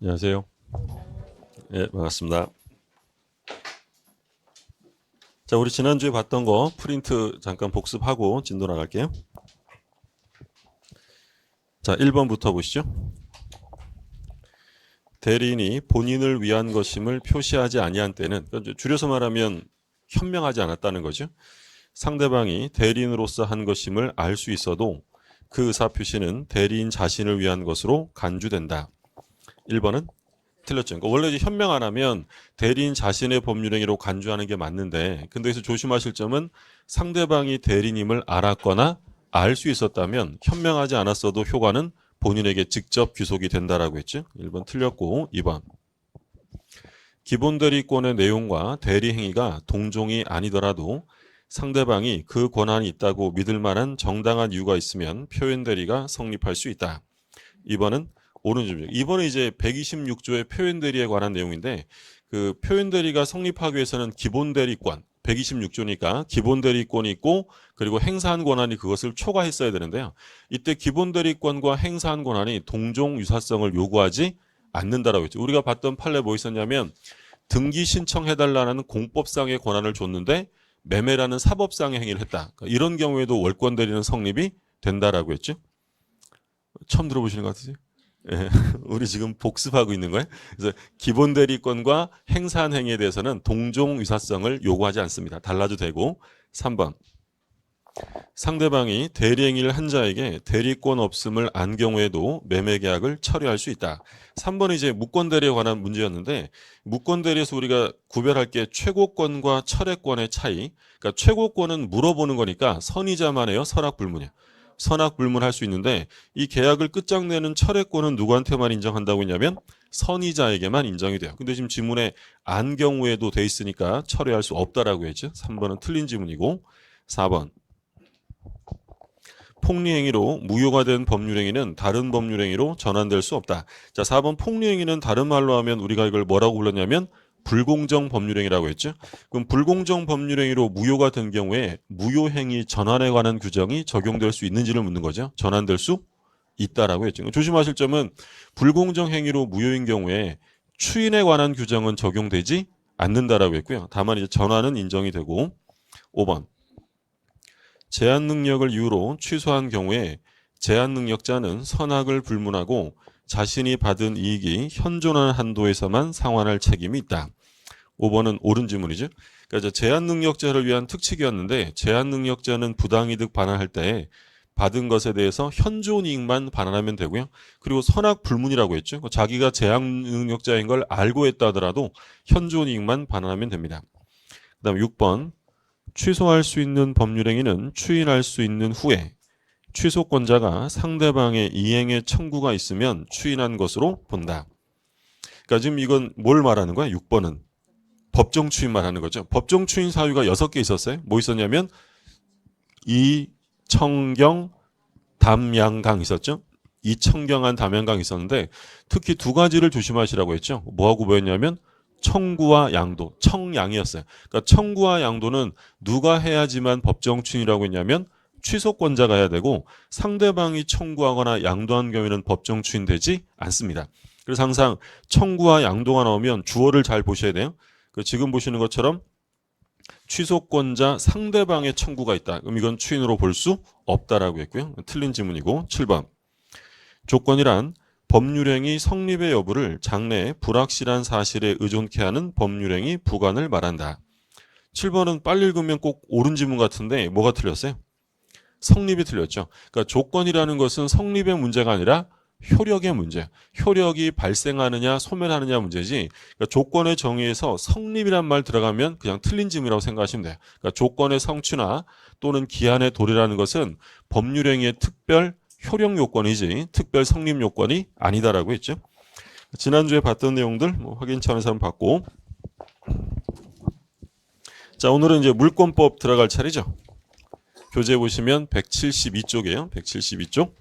안녕하세요. 예, 반갑습니다. 자, 우리 지난주에 봤던 거 프린트 잠깐 복습하고 진도 나갈게요. 자, 1번부터 보시죠. 대리인이 본인을 위한 것임을 표시하지 아니한 때는, 그러니까 줄여서 말하면 현명하지 않았다는 거죠. 상대방이 대리인으로서 한 것임을 알 수 있어도 그 의사표시는 대리인 자신을 위한 것으로 간주된다. 1번은 틀렸죠. 그러니까 원래 현명 안 하면 대리인 자신의 법률행위로 간주하는 게 맞는데, 근데 여기서 조심하실 점은 상대방이 대리인임을 알았거나 알 수 있었다면 현명하지 않았어도 효과는 본인에게 직접 귀속이 된다라고 했죠. 1번 틀렸고, 2번 기본 대리권의 내용과 대리 행위가 동종이 아니더라도 상대방이 그 권한이 있다고 믿을 만한 정당한 이유가 있으면 표현 대리가 성립할 수 있다. 2번은 오른쪽입니다. 이번에 이제 126조의 표현 대리에 관한 내용인데, 그 표현 대리가 성립하기 위해서는 기본 대리권 126조니까 기본 대리권이 있고, 그리고 행사한 권한이 그것을 초과했어야 되는데요. 이때 기본 대리권과 행사한 권한이 동종 유사성을 요구하지 않는다라고 했죠. 우리가 봤던 판례 뭐 있었냐면, 등기 신청해달라는 공법상의 권한을 줬는데 매매라는 사법상의 행위를 했다. 그러니까 이런 경우에도 월권 대리는 성립이 된다라고 했죠. 처음 들어보시는 것 같으세요? 예, 우리 지금 복습하고 있는 거예요. 그래서 기본 대리권과 행사한 행위에 대해서는 동종 유사성을 요구하지 않습니다. 달라도 되고. 3번 상대방이 대리행위를 한 자에게 대리권 없음을 안 경우에도 매매계약을 철회할 수 있다. 3번은 이제 무권대리에 관한 문제였는데, 무권대리에서 우리가 구별할 게 최고권과 철회권의 차이. 그러니까 최고권은 물어보는 거니까 선의자만 해요. 선악불문이야. 선악불문할 수 있는데, 이 계약을 끝장내는 철회권은 누구한테만 인정한다고 했냐면 선의자에게만 인정이 돼요. 근데 지금 지문에 안 경우에도 돼 있으니까 철회할 수 없다라고 했죠. 3번은 틀린 지문이고. 4번 폭리행위로 무효가 된 법률행위는 다른 법률행위로 전환될 수 없다. 자, 4번 폭리행위는 다른 말로 하면 우리가 이걸 뭐라고 불렀냐면 불공정 법률행위라고 했죠. 그럼 불공정 법률행위로 무효가 된 경우에 무효행위 전환에 관한 규정이 적용될 수 있는지를 묻는 거죠. 전환될 수 있다라고 했죠. 조심하실 점은 불공정 행위로 무효인 경우에 추인에 관한 규정은 적용되지 않는다라고 했고요. 다만 이제 전환은 인정이 되고. 5번 제한 능력을 이유로 취소한 경우에 제한 능력자는 선악을 불문하고 자신이 받은 이익이 현존하는 한도에서만 상환할 책임이 있다. 5번은 옳은 지문이죠. 그러니까 제한 능력자를 위한 특칙이었는데, 제한 능력자는 부당이득 반환할 때 받은 것에 대해서 현존 이익만 반환하면 되고요. 그리고 선악 불문이라고 했죠. 자기가 제한 능력자인 걸 알고 했다 하더라도 현존 이익만 반환하면 됩니다. 그다음 6번 취소할 수 있는 법률행위는 추인할 수 있는 후에 취소권자가 상대방의 이행의 청구가 있으면 추인한 것으로 본다. 그러니까 지금 이건 뭘 말하는 거야? 6번은 법정 추인 말하는 거죠. 법정 추인 사유가 6개 있었어요. 뭐 있었냐면 이청경, 담양강 있었죠. 이청경한 담양강 있었는데, 특히 두 가지를 조심하시라고 했죠. 뭐하고 뭐였냐면 청구와 양도, 청양이었어요. 그러니까 청구와 양도는 누가 해야지만 법정 추인이라고 했냐면 취소권자가 해야 되고, 상대방이 청구하거나 양도한 경우에는 법정 추인되지 않습니다. 그래서 항상 청구와 양도가 나오면 주어를 잘 보셔야 돼요. 지금 보시는 것처럼 취소권자 상대방의 청구가 있다. 그럼 이건 추인으로 볼 수 없다라고 했고요. 틀린 지문이고. 7번 조건이란 법률행위 성립의 여부를 장래의 불확실한 사실에 의존케 하는 법률행위 부관을 말한다. 7번은 빨리 읽으면 꼭 옳은 지문 같은데 뭐가 틀렸어요? 성립이 틀렸죠. 그러니까 조건이라는 것은 성립의 문제가 아니라 효력의 문제. 효력이 발생하느냐 소멸하느냐 문제지. 그러니까 조건의 정의에서 성립이란 말 들어가면 그냥 틀린 지문이라고 생각하시면 돼요. 그러니까 조건의 성취나 또는 기한의 도래라는 것은 법률행위의 특별 효력 요건이지 특별 성립 요건이 아니다라고 했죠. 지난주에 봤던 내용들 확인치 않은 사람 봤고. 자, 오늘은 이제 물권법 들어갈 차례죠. 교재 보시면 172쪽이에요. 172쪽.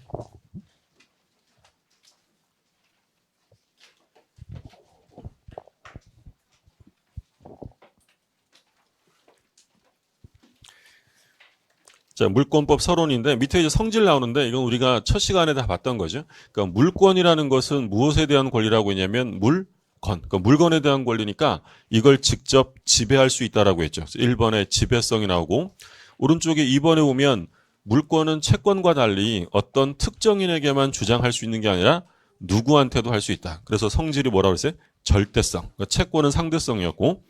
자, 물권법 서론인데 밑에 이제 성질 나오는데 이건 우리가 첫 시간에 다 봤던 거죠. 그러니까 물권이라는 것은 무엇에 대한 권리라고 했냐면 물건. 그러니까 물건에 대한 권리니까 이걸 직접 지배할 수 있다라고 했죠. 1번에 지배성이 나오고 오른쪽에 2번에 보면 물권은 채권과 달리 어떤 특정인에게만 주장할 수 있는 게 아니라 누구한테도 할 수 있다. 그래서 성질이 뭐라고 그랬어요? 절대성. 그러니까 채권은 상대성이었고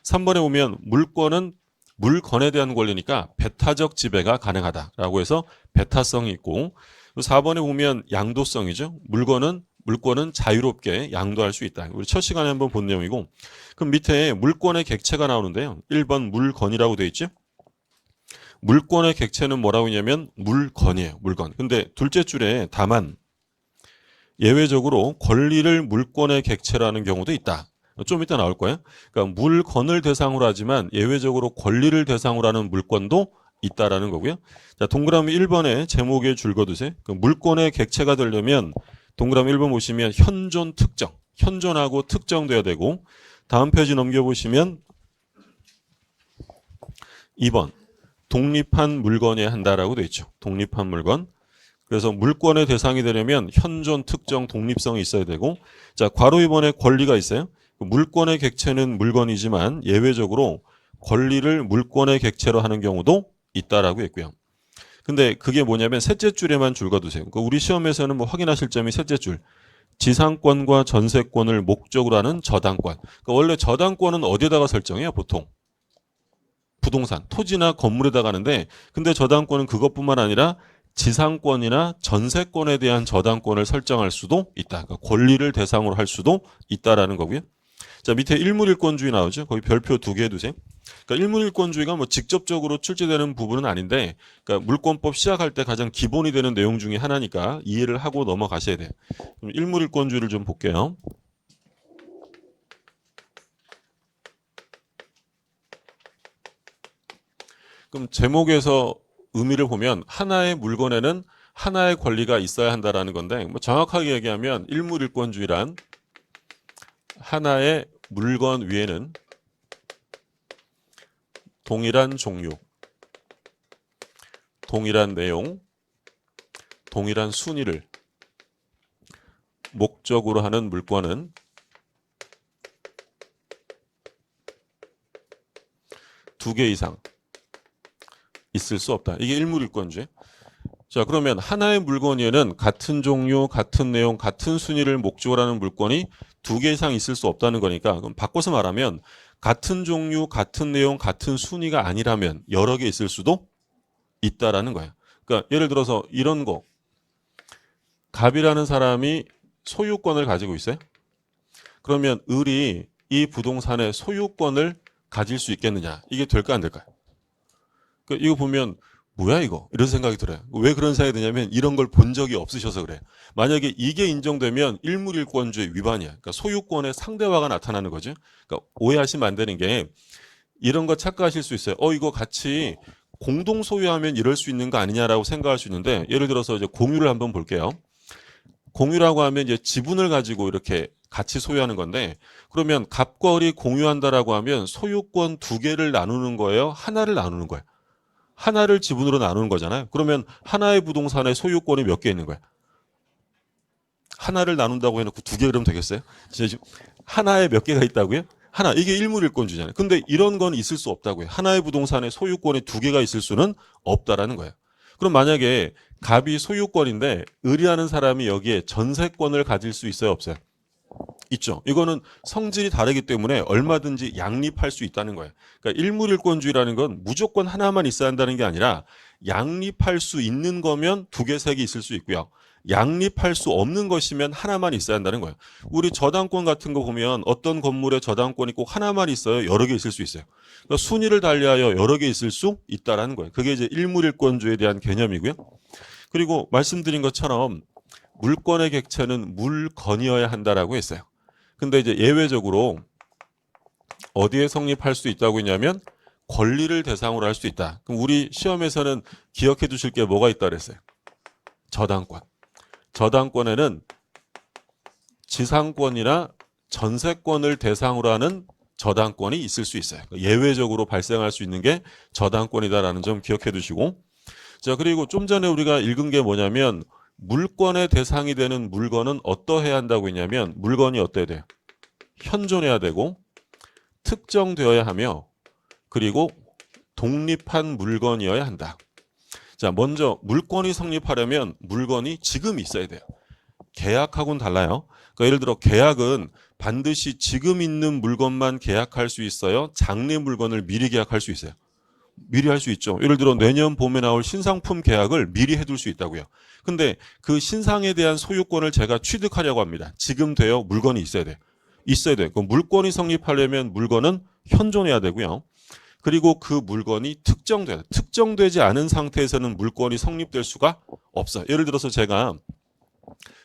3번에 보면 물권은 물건에 대한 권리니까 배타적 지배가 가능하다라고 해서 배타성이 있고 4번에 보면 양도성이죠. 물권은 자유롭게 양도할 수 있다. 우리 첫 시간에 한번 본 내용이고 그럼 밑에 물권의 객체가 나오는데요. 1번 물건이라고 되어 있죠. 물권의 객체는 뭐라고 했냐면 물건이에요. 물건. 근데 둘째 줄에 다만 예외적으로 권리를 물권의 객체라는 경우도 있다. 좀 이따 나올 거예요. 그러니까 물건을 대상으로 하지만 예외적으로 권리를 대상으로 하는 물권도 있다라는 거고요. 자, 동그라미 1번에 제목에 줄 거두세요. 그 물권의 객체가 되려면 동그라미 1번 보시면 현존 특정, 현존하고 특정돼야 되고 다음 페이지 넘겨보시면 2번 독립한 물건이어야 한다라고 되어 있죠. 독립한 물건. 그래서 물권의 대상이 되려면 현존 특정 독립성이 있어야 되고 자, 괄호 2번에 권리가 있어요. 물권의 객체는 물건이지만 예외적으로 권리를 물권의 객체로 하는 경우도 있다라고 했고요. 근데 그게 뭐냐면 셋째 줄에만 줄거두세요. 그러니까 우리 시험에서는 뭐 확인하실 점이 셋째 줄. 지상권과 전세권을 목적으로 하는 저당권. 그러니까 원래 저당권은 어디에다가 설정해요? 보통 부동산, 토지나 건물에다가 하는데 근데 저당권은 그것뿐만 아니라 지상권이나 전세권에 대한 저당권을 설정할 수도 있다. 그러니까 권리를 대상으로 할 수도 있다라는 거고요. 자, 밑에 일물일권주의 나오죠. 거기 별표 2개 해두세요. 그러니까 일물일권주의가 뭐 직접적으로 출제되는 부분은 아닌데, 그러니까 물권법 시작할 때 가장 기본이 되는 내용 중에 하나니까 이해를 하고 넘어가셔야 돼요. 그럼 일물일권주의를 좀 볼게요. 그럼 제목에서 의미를 보면 하나의 물건에는 하나의 권리가 있어야 한다라는 건데, 뭐 정확하게 얘기하면 일물일권주의란 하나의 물건 위에는 동일한 종류, 동일한 내용, 동일한 순위를 목적으로 하는 물건은 두 개 이상 있을 수 없다. 이게 일물일권주의. 자, 그러면 하나의 물건 위에는 같은 종류, 같은 내용, 같은 순위를 목적으로 하는 물건이 두 개 이상 있을 수 없다는 거니까 그럼 바꿔서 말하면 같은 종류, 같은 내용, 같은 순위가 아니라면 여러 개 있을 수도 있다라는 거예요. 그러니까 예를 들어서 이런 거. 갑이라는 사람이 소유권을 가지고 있어요. 그러면 을이 이 부동산의 소유권을 가질 수 있겠느냐. 이게 될까 안 될까요? 그러니까 이거 보면 뭐야 이거? 이런 생각이 들어요. 왜 그런 생각이 드냐면 이런 걸 본 적이 없으셔서 그래요. 만약에 이게 인정되면 일물일권주의 위반이야. 그러니까 소유권의 상대화가 나타나는 거죠. 그러니까 오해하시면 안 되는 게 이런 거 착각하실 수 있어요. 이거 같이 공동 소유하면 이럴 수 있는 거 아니냐라고 생각할 수 있는데 예를 들어서 이제 공유를 한번 볼게요. 공유라고 하면 이제 지분을 가지고 이렇게 같이 소유하는 건데 그러면 갑과 을이 공유한다라고 하면 소유권 두 개를 나누는 거예요? 하나를 나누는 거예요? 하나를 지분으로 나누는 거잖아요. 그러면 하나의 부동산의 소유권이 몇 개 있는 거야? 하나를 나눈다고 해놓고 두 개 그러면 되겠어요? 하나에 몇 개가 있다고요? 하나. 이게 일물일권주의잖아요. 근데 이런 건 있을 수 없다고요. 하나의 부동산의 소유권이 두 개가 있을 수는 없다라는 거예요. 그럼 만약에 갑이 소유권인데 을이라는 사람이 여기에 전세권을 가질 수 있어요? 없어요? 있죠. 이거는 성질이 다르기 때문에 얼마든지 양립할 수 있다는 거예요. 그러니까 일물일권주의라는 건 무조건 하나만 있어야 한다는 게 아니라 양립할 수 있는 거면 두 개, 세 개 있을 수 있고요. 양립할 수 없는 것이면 하나만 있어야 한다는 거예요. 우리 저당권 같은 거 보면 어떤 건물에 저당권이 꼭 하나만 있어요? 여러 개 있을 수 있어요. 그러니까 순위를 달리하여 여러 개 있을 수 있다라는 거예요. 그게 이제 일물일권주의에 대한 개념이고요. 그리고 말씀드린 것처럼 물권의 객체는 물건이어야 한다라고 했어요. 근데 이제 예외적으로 어디에 성립할 수 있다고 했냐면 권리를 대상으로 할 수 있다. 그럼 우리 시험에서는 기억해 두실 게 뭐가 있다 그랬어요? 저당권. 저당권에는 지상권이나 전세권을 대상으로 하는 저당권이 있을 수 있어요. 예외적으로 발생할 수 있는 게 저당권이다라는 점 기억해 두시고 자, 그리고 좀 전에 우리가 읽은 게 뭐냐면 물권의 대상이 되는 물건은 어떠해야 한다고 했냐면 물건이 어때야 돼요? 현존해야 되고 특정되어야 하며 그리고 독립한 물건이어야 한다. 자, 먼저 물권이 성립하려면 물건이 지금 있어야 돼요. 계약하고는 달라요. 그러니까 예를 들어 계약은 반드시 지금 있는 물건만 계약할 수 있어요. 장래 물건을 미리 계약할 수 있어요. 미리 할 수 있죠. 예를 들어 내년 봄에 나올 신상품 계약을 미리 해둘 수 있다고요. 근데 그 신상에 대한 소유권을 제가 취득하려고 합니다. 지금 돼요. 물건이 있어야 돼. 있어야 돼. 그 물건이 성립하려면 물건은 현존해야 되고요. 그리고 그 물건이 특정돼야 돼. 특정되지 않은 상태에서는 물건이 성립될 수가 없어요. 예를 들어서 제가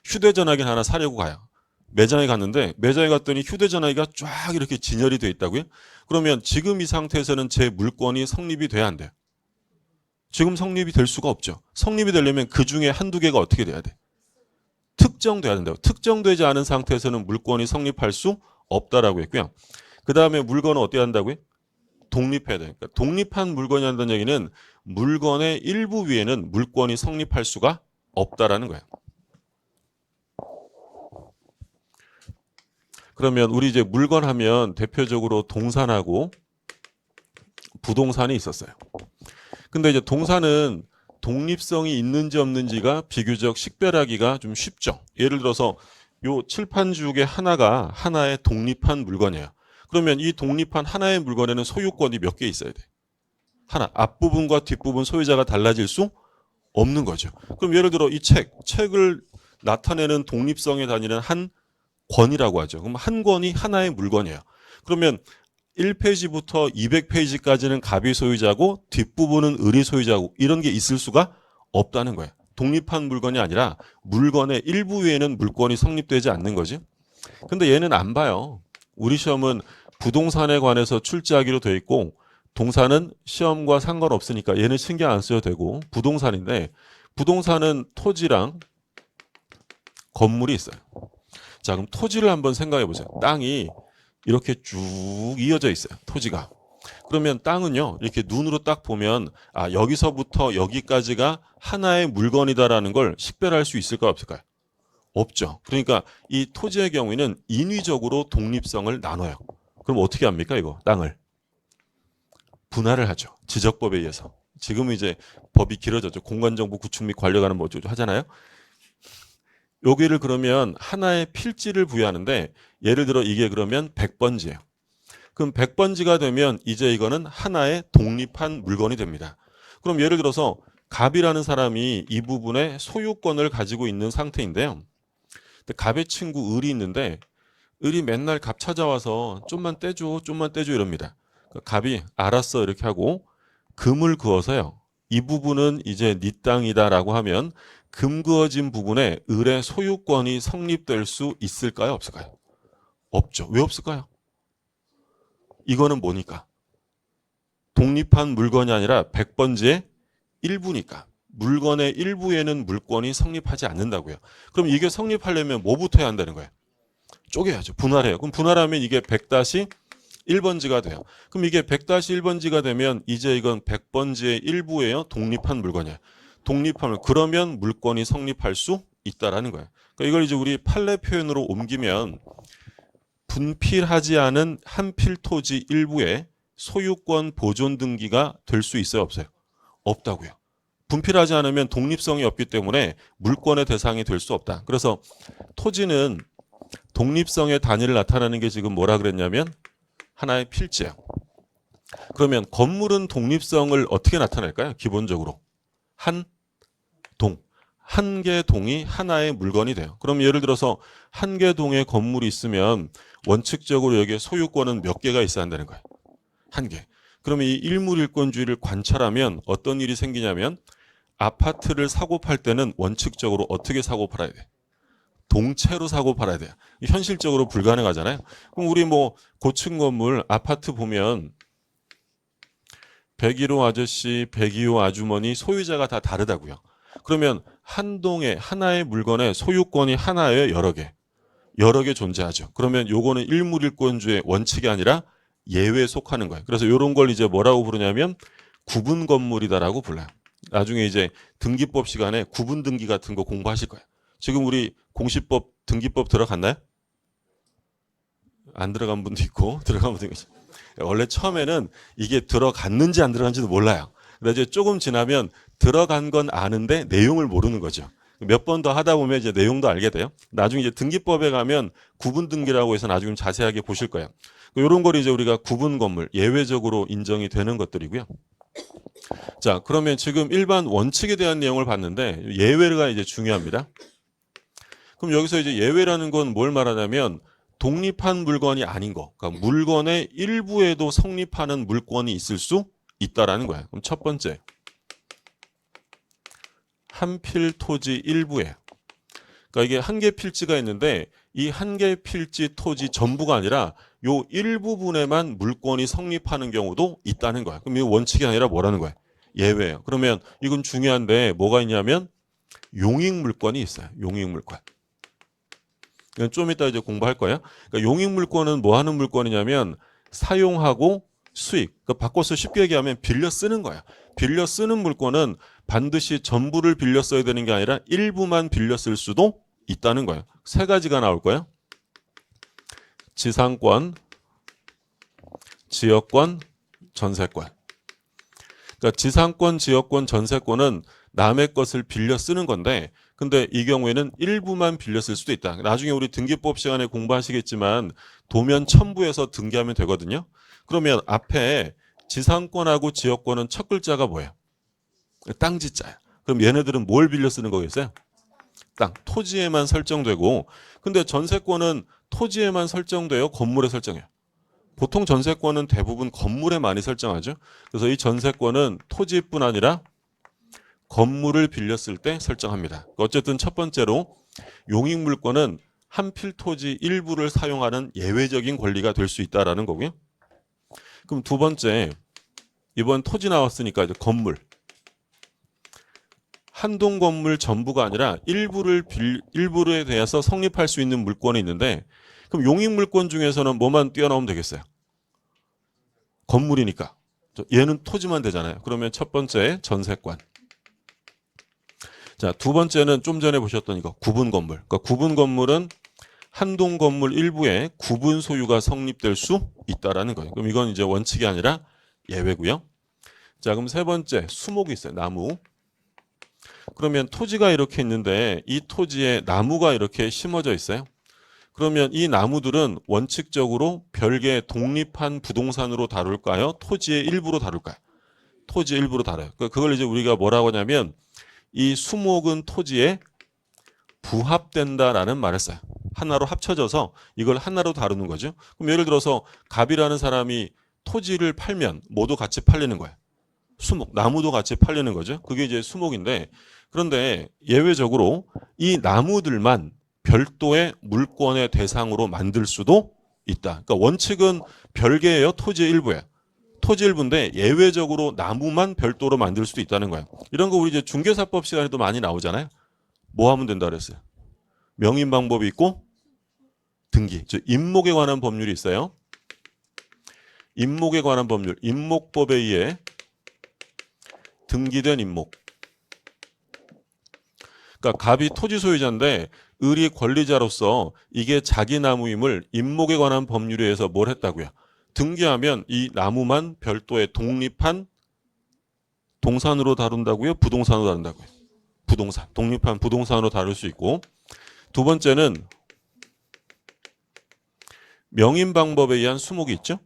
휴대전화기 하나 사려고 가요. 매장에 갔는데 매장에 갔더니 휴대전화기가 쫙 이렇게 진열이 돼 있다고요? 그러면 지금 이 상태에서는 제 물건이 성립이 돼야 안 돼요? 지금 성립이 될 수가 없죠. 성립이 되려면 그 중에 한두 개가 어떻게 돼야 돼? 특정돼야 된다고. 특정되지 않은 상태에서는 물건이 성립할 수 없다라고 했고요. 그 다음에 물건은 어떻게 한다고요? 독립해야 돼요. 그러니까 독립한 물건이 한다는 얘기는 물건의 일부 위에는 물건이 성립할 수가 없다라는 거예요. 그러면 우리 이제 물건 하면 대표적으로 동산하고 부동산이 있었어요. 근데 이제 동산은 독립성이 있는지 없는지가 비교적 식별하기가 좀 쉽죠. 예를 들어서 요 칠판죽의 하나가 하나의 독립한 물건이에요. 그러면 이 독립한 하나의 물건에는 소유권이 몇 개 있어야 돼? 하나. 앞부분과 뒷부분 소유자가 달라질 수 없는 거죠. 그럼 예를 들어 이 책을 나타내는 독립성의 단위는 한 권이라고 하죠. 그럼 한 권이 하나의 물건이에요. 그러면 1페이지부터 200페이지까지는 갑이 소유자고 뒷부분은 을이 소유자고 이런 게 있을 수가 없다는 거예요. 독립한 물건이 아니라 물건의 일부 외에는 물건이 성립되지 않는 거지. 근데 얘는 안 봐요. 우리 시험은 부동산에 관해서 출제하기로 돼 있고 동산은 시험과 상관없으니까 얘는 신경 안 써도 되고 부동산인데 부동산은 토지랑 건물이 있어요. 자, 그럼 토지를 한번 생각해 보세요. 땅이 이렇게 쭉 이어져 있어요. 토지가. 그러면 땅은요. 이렇게 눈으로 딱 보면 아, 여기서부터 여기까지가 하나의 물건이다라는 걸 식별할 수 있을까요? 없을까요? 없죠. 그러니까 이 토지의 경우에는 인위적으로 독립성을 나눠요. 그럼 어떻게 합니까? 이거 땅을. 분할을 하죠. 지적법에 의해서. 지금은 이제 법이 길어졌죠. 공간정보 구축 및 관리관은 뭐 하잖아요. 여기를 그러면 하나의 필지를 부여하는데 예를 들어 이게 그러면 100번지예요. 그럼 100번지가 되면 이제 이거는 하나의 독립한 물건이 됩니다. 그럼 예를 들어서 갑이라는 사람이 이 부분에 소유권을 가지고 있는 상태인데요. 근데 갑의 친구 을이 있는데 을이 맨날 갑 찾아와서 좀만 떼줘 이럽니다. 갑이 알았어 이렇게 하고 금을 그어서요. 이 부분은 이제 네 땅이다라고 하면 금 그어진 부분에 을의 소유권이 성립될 수 있을까요? 없을까요? 없죠. 왜 없을까요? 이거는 뭐니까? 독립한 물건이 아니라 100번지의 일부니까. 물건의 일부에는 물권이 성립하지 않는다고요. 그럼 이게 성립하려면 뭐부터 해야 한다는 거예요? 쪼개야죠. 분할해요. 그럼 분할하면 이게 100-1번지가 돼요. 그럼 이게 100-1번지가 되면 이제 이건 100번지의 일부예요. 독립한 물건이에요. 독립하면 그러면 물권이 성립할 수 있다라는 거예요. 그러니까 이걸 이제 우리 판례 표현으로 옮기면 분필하지 않은 한필 토지 일부에 소유권 보존 등기가 될 수 있어요? 없어요? 없다고요. 분필하지 않으면 독립성이 없기 때문에 물권의 대상이 될 수 없다. 그래서 토지는 독립성의 단위를 나타내는 게 지금 뭐라 그랬냐면 하나의 필지예요. 그러면 건물은 독립성을 어떻게 나타낼까요? 기본적으로 한 동. 한 개 동이 하나의 물건이 돼요. 그럼 예를 들어서 한 개 동의 건물이 있으면 원칙적으로 여기에 소유권은 몇 개가 있어야 한다는 거예요. 한 개. 그러면 이 일물일권주의를 관찰하면 어떤 일이 생기냐면 아파트를 사고 팔 때는 원칙적으로 어떻게 사고 팔아야 돼? 동체로 사고 팔아야 돼요. 현실적으로 불가능하잖아요. 그럼 우리 뭐 고층 건물 아파트 보면 101호 아저씨, 102호 아주머니 소유자가 다 다르다고요. 그러면 한 동에 하나의 물건에 소유권이 하나예요, 여러 개. 여러 개 존재하죠. 그러면 요거는 일물일권주의 원칙이 아니라 예외에 속하는 거예요. 그래서 이런 걸 이제 뭐라고 부르냐면 구분 건물이다라고 불러요. 나중에 이제 등기법 시간에 구분 등기 같은 거 공부하실 거예요. 지금 우리 공시법 등기법 들어갔나요? 안 들어간 분도 있고 들어간 분도 있고. 원래 처음에는 이게 들어갔는지 안 들어간지도 몰라요. 근데 이제 조금 지나면 들어간 건 아는데 내용을 모르는 거죠. 몇 번 더 하다 보면 이제 내용도 알게 돼요. 나중에 이제 등기법에 가면 구분 등기라고 해서 나중에 자세하게 보실 거예요. 이런 걸 이제 우리가 구분 건물 예외적으로 인정이 되는 것들이고요. 자, 그러면 지금 일반 원칙에 대한 내용을 봤는데 예외가 이제 중요합니다. 그럼 여기서 이제 예외라는 건 뭘 말하냐면 독립한 물건이 아닌 거, 그러니까 물건의 일부에도 성립하는 물건이 있을 수 있다라는 거야. 그럼 첫 번째, 한 필 토지 일부에, 그러니까 이게 한 개 필지가 있는데 이 한 개 필지 토지 전부가 아니라 요 일부분에만 물건이 성립하는 경우도 있다는 거야. 그럼 이 원칙이 아니라 뭐라는 거야? 예외예요. 그러면 이건 중요한데 뭐가 있냐면 용익 물건이 있어요. 용익 물건. 이건 좀 이따 이제 공부할 거예요. 그러니까 용익 물건은 뭐 하는 물건이냐면 사용하고 수익. 그러니까 바꿔서 쉽게 얘기하면 빌려 쓰는 거야. 빌려 쓰는 물건은 반드시 전부를 빌려 써야 되는 게 아니라 일부만 빌려 쓸 수도 있다는 거예요. 세 가지가 나올 거예요. 지상권, 지역권, 전세권. 그러니까 지상권, 지역권, 전세권은 남의 것을 빌려 쓰는 건데 근데 이 경우에는 일부만 빌려 쓸 수도 있다. 나중에 우리 등기법 시간에 공부하시겠지만 도면 첨부해서 등기하면 되거든요. 그러면 앞에 지상권하고 지역권은 첫 글자가 뭐예요? 땅지자야. 그럼 얘네들은 뭘 빌려 쓰는 거겠어요? 땅, 토지에만 설정되고 근데 전세권은 토지에만 설정돼요? 건물에 설정해요? 보통 전세권은 대부분 건물에 많이 설정하죠. 그래서 이 전세권은 토지뿐 아니라 건물을 빌렸을 때 설정합니다. 어쨌든 첫 번째로 용익 물건은 한 필 토지 일부를 사용하는 예외적인 권리가 될 수 있다라는 거고요. 그럼 두 번째, 이번 토지 나왔으니까 이제 건물. 한 동 건물 전부가 아니라 일부에 대해서 성립할 수 있는 물건이 있는데 그럼 용익 물건 중에서는 뭐만 뛰어나오면 되겠어요? 건물이니까. 얘는 토지만 되잖아요. 그러면 첫 번째 전세권. 자, 두 번째는 좀 전에 보셨던 이거 구분 건물. 그러니까 구분 건물은 한 동 건물 일부에 구분 소유가 성립될 수 있다라는 거예요. 그럼 이건 이제 원칙이 아니라 예외고요. 자, 그럼 세 번째 수목이 있어요. 나무. 그러면 토지가 이렇게 있는데 이 토지에 나무가 이렇게 심어져 있어요. 그러면 이 나무들은 원칙적으로 별개의 독립한 부동산으로 다룰까요? 토지의 일부로 다룰까요? 토지의 일부로 다뤄요. 그걸 이제 우리가 뭐라고 하냐면 이 수목은 토지에 부합된다라는 말을 써요. 하나로 합쳐져서 이걸 하나로 다루는 거죠. 그럼 예를 들어서 갑이라는 사람이 토지를 팔면 뭐도 같이 팔리는 거예요. 수목, 나무도 같이 팔리는 거죠. 그게 이제 수목인데 그런데 예외적으로 이 나무들만 별도의 물권의 대상으로 만들 수도 있다. 그러니까 원칙은 별개예요. 토지의 일부예요. 토지 일부인데 예외적으로 나무만 별도로 만들 수도 있다는 거예요. 이런 거 우리 이제 중개사법 시간에도 많이 나오잖아요. 뭐 하면 된다 그랬어요? 명인 방법이 있고 등기, 즉 임목에 관한 법률이 있어요. 임목에 관한 법률, 임목법에 의해 등기된 임목. 그러니까 갑이 토지 소유자인데 을이 권리자로서 이게 자기 나무임을 임목에 관한 법률에 의해서 뭘 했다고요? 등기하면 이 나무만 별도의 독립한 동산으로 다룬다고요? 부동산으로 다룬다고요? 부동산, 독립한 부동산으로 다룰 수 있고 두 번째는 명인 방법에 의한 수목이 있죠?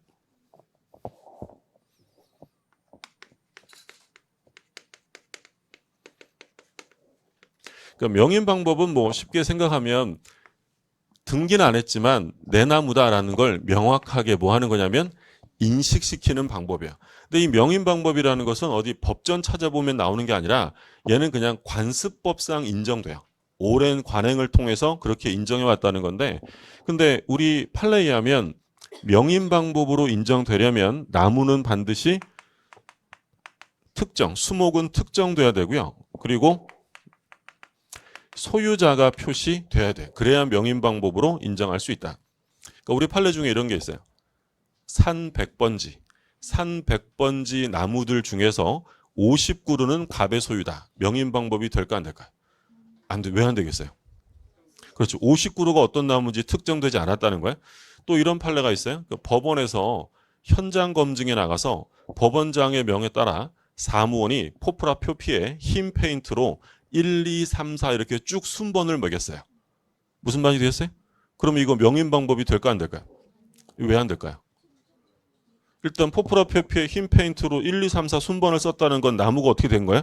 그러니까 명인 방법은 뭐 쉽게 생각하면 등기는 안 했지만 내 나무다라는 걸 명확하게 뭐 하는 거냐면 인식시키는 방법이에요. 근데 이 명인 방법이라는 것은 어디 법전 찾아보면 나오는 게 아니라 얘는 그냥 관습법상 인정돼요. 오랜 관행을 통해서 그렇게 인정해 왔다는 건데 근데 우리 판례에 의하면 명인 방법으로 인정되려면 나무는 반드시 특정, 수목은 특정돼야 되고요. 그리고 소유자가 표시돼야 돼. 그래야 명인 방법으로 인정할 수 있다. 그러니까 우리 판례 중에 이런 게 있어요. 산 100번지. 산 100번지 나무들 중에서 50그루는 갑의 소유다. 명인 방법이 될까 안 될까요? 안 돼. 왜 안 되겠어요? 그렇죠. 50그루가 어떤 나무인지 특정되지 않았다는 거예요. 또 이런 판례가 있어요. 그 법원에서 현장 검증에 나가서 법원장의 명에 따라 사무원이 포프라 표피에 흰 페인트로 1, 2, 3, 4 이렇게 쭉 순번을 매겼어요. 무슨 말이 되겠어요? 그럼 이거 명인 방법이 될까 안 될까요? 왜 안 될까요? 일단 포프라 표피에 흰 페인트로 1, 2, 3, 4 순번을 썼다는 건 나무가 어떻게 된 거예요?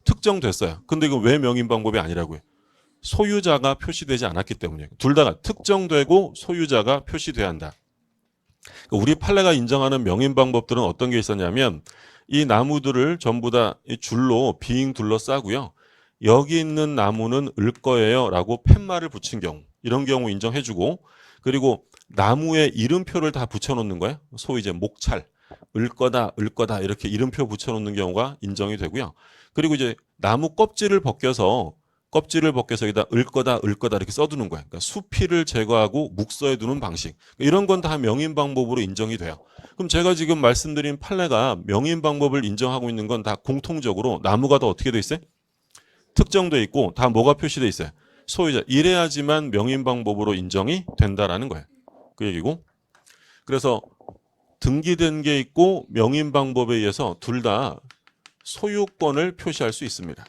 특정됐어요. 근데 이거 왜 명인 방법이 아니라고요? 소유자가 표시되지 않았기 때문이에요. 둘 다가 특정되고 소유자가 표시돼야 한다. 우리 판례가 인정하는 명인 방법들은 어떤 게 있었냐면 이 나무들을 전부 다 줄로 빙 둘러싸고요. 여기 있는 나무는 을 거예요 라고 팻말을 붙인 경우, 이런 경우 인정해주고, 그리고 나무에 이름표를 다 붙여놓는 거예요. 소위 이제 목찰, 을 거다 이렇게 이름표 붙여놓는 경우가 인정이 되고요. 그리고 이제 나무 껍질을 벗겨서 여기다 을 거다 이렇게 써두는 거예요. 그러니까 수피를 제거하고 묵서에 두는 방식. 이런 건 다 명인 방법으로 인정이 돼요. 그럼 제가 지금 말씀드린 판례가 명인 방법을 인정하고 있는 건 다 공통적으로 나무가 다 어떻게 돼 있어요? 특정돼 있고 다 뭐가 표시돼 있어요? 소유자. 이래야지만 명인 방법으로 인정이 된다라는 거예요. 그 얘기고. 그래서 등기된 게 있고 명인 방법에 의해서 둘 다 소유권을 표시할 수 있습니다.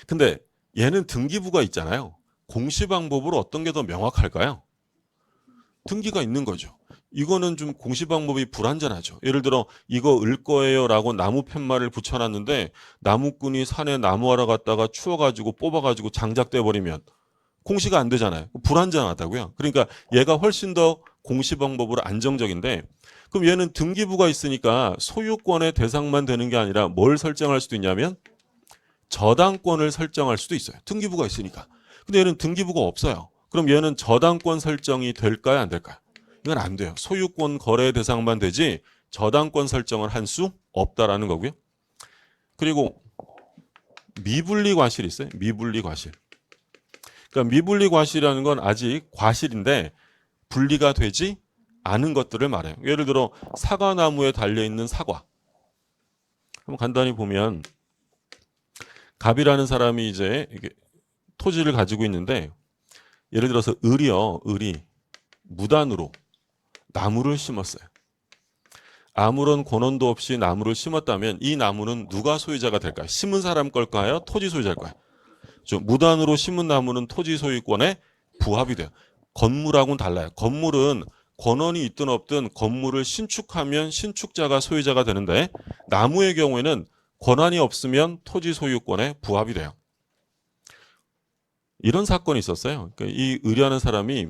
근데 얘는 등기부가 있잖아요. 공시 방법으로 어떤 게 더 명확할까요? 등기가 있는 거죠. 이거는 좀 공시 방법이 불완전하죠. 예를 들어 이거 을 거예요 라고 나무 팻말을 붙여놨는데 나무꾼이 산에 나무하러 갔다가 추워가지고 뽑아가지고 장작돼 버리면 공시가 안 되잖아요. 불완전하다고요. 그러니까 얘가 훨씬 더 공시 방법으로 안정적인데, 그럼 얘는 등기부가 있으니까 소유권의 대상만 되는 게 아니라 뭘 설정할 수도 있냐면 저당권을 설정할 수도 있어요. 등기부가 있으니까. 근데 얘는 등기부가 없어요. 그럼 얘는 저당권 설정이 될까요? 안 될까요? 이건 안 돼요. 소유권 거래 대상만 되지 저당권 설정을 할 수 없다라는 거고요. 그리고 미분리 과실이 있어요. 미분리 과실. 그러니까 미분리 과실이라는 건 아직 과실인데 분리가 되지 않은 것들을 말해요. 예를 들어 사과나무에 달려있는 사과. 한번 간단히 보면 갑이라는 사람이 이제 토지를 가지고 있는데, 예를 들어서 을이 무단으로 나무를 심었어요. 아무런 권한도 없이 나무를 심었다면 이 나무는 누가 소유자가 될까요? 심은 사람 걸까요? 토지 소유자일까요? 무단으로 심은 나무는 토지 소유권에 부합이 돼요. 건물하고는 달라요. 건물은 권한이 있든 없든 건물을 신축하면 신축자가 소유자가 되는데, 나무의 경우에는 권한이 없으면 토지 소유권에 부합이 돼요. 이런 사건이 있었어요. 그러니까 이 의뢰하는 사람이